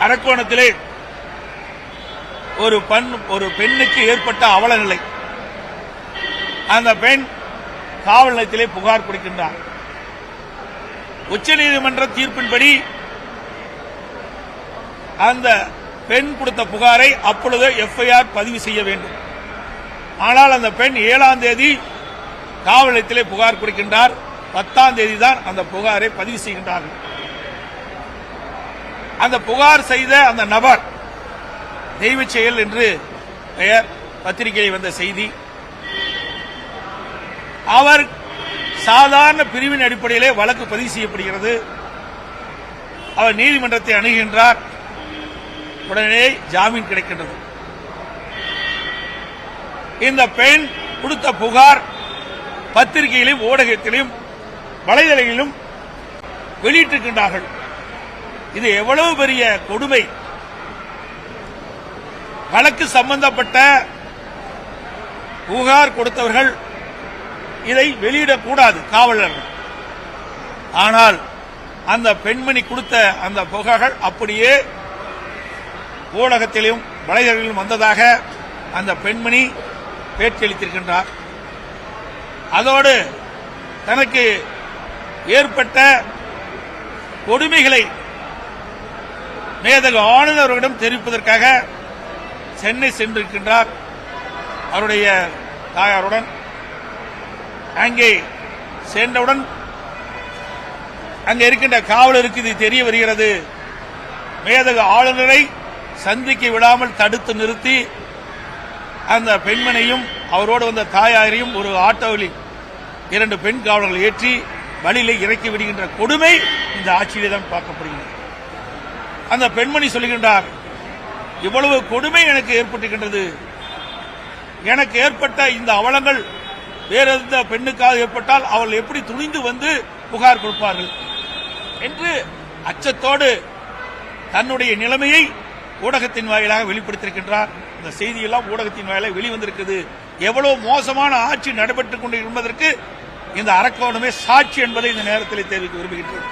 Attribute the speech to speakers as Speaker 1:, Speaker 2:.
Speaker 1: அரக்கோணத்திலே ஒரு பெண்ணுக்கு ஏற்பட்ட அவல நிலை. அந்த பெண் காவல் நிலையத்திலே புகார் கொடுக்கின்றார். உச்சநீதிமன்ற தீர்ப்பின்படி அந்த பெண் கொடுத்த புகாரை அப்பொழுது எஃப்ஐஆர் பதிவு செய்ய வேண்டும். ஆனால் அந்த பெண் 7ஆம் தேதி காவல் நிலையத்திலே புகார் கொடுக்கின்றார். 10ஆம் தேதி தான் அந்த புகாரை பதிவு செய்கின்றார்கள். அந்த புகார் செய்த அந்த நபர் தெய்வ செயல் என்று பெயர், பத்திரிகையில் வந்த செய்தி. அவர் சாதாரண பிரிவின் அடிப்படையிலே வழக்கு பதிவு செய்யப்படுகிறது. அவர் நீதிமன்றத்தை அணுகின்றார். உடனே ஜாமீன் கிடைக்கின்றது. இந்த பெண் கொடுத்த புகார் பத்திரிகையிலும் ஊடகத்திலும் வலைதளங்களிலும் வெளியிட்டிருக்கின்றார்கள். இது எவ்வளவு பெரிய கொடுமை! வழக்கு சம்பந்தப்பட்ட புகார் கொடுத்தவர்கள் இதை வெளியிடக்கூடாது, காவலர்கள். ஆனால் அந்த பெண்மணி கொடுத்த அந்த புகார்கள் அப்படியே ஊடகத்திலும் வலைதளங்களிலும் வந்ததாக அந்த பெண்மணி பேட்டியளித்திருக்கின்றார். அதோடு தனக்கு ஏற்பட்ட கொடுமைகளை மேதகு ஆளுநரிடம் தெரிவிப்பதற்காக சென்னை சென்றிருக்கின்றார் அவருடைய தாயாருடன். அங்கே சென்றவுடன் அங்கே இருக்கின்ற காவலருக்கு இது தெரிய வருகிறது. மேதகு ஆளுநரை சந்திக்க விடாமல் தடுத்து நிறுத்தி அந்த பெண்மனையும் அவரோடு வந்த தாயாரையும் ஒரு ஆட்டோவில் 2 பெண் காவலர்கள் ஏற்றி வழியிலே இறக்கி விடுகின்ற கொடுமை இந்த ஆட்சியிலே தான் பார்க்கப்படுகிறது. அந்த பெண்மணி சொல்லுகின்றார், இவ்வளவு கொடுமை எனக்கு ஏற்பட்டிருக்கின்றது. எனக்கு ஏற்பட்ட இந்த அவலங்கள் வேற எந்த பெண்ணுக்காக ஏற்பட்டால் அவள் எப்படி துணிந்து வந்து புகார் கொடுப்பார்கள் என்று அச்சத்தோடு தன்னுடைய நிலைமையை ஊடகத்தின் வாயிலாக வெளிப்படுத்தியிருக்கின்றார். இந்த செய்தியெல்லாம் ஊடகத்தின் வாயிலாக வெளிவந்திருக்கிறது. எவ்வளவு மோசமான ஆட்சி நடைபெற்றுக் கொண்டு என்பதற்கு இந்த அரக்கோணமே சாட்சி என்பதை இந்த நேரத்தில் தெரிவிக்க விரும்புகின்றேன்.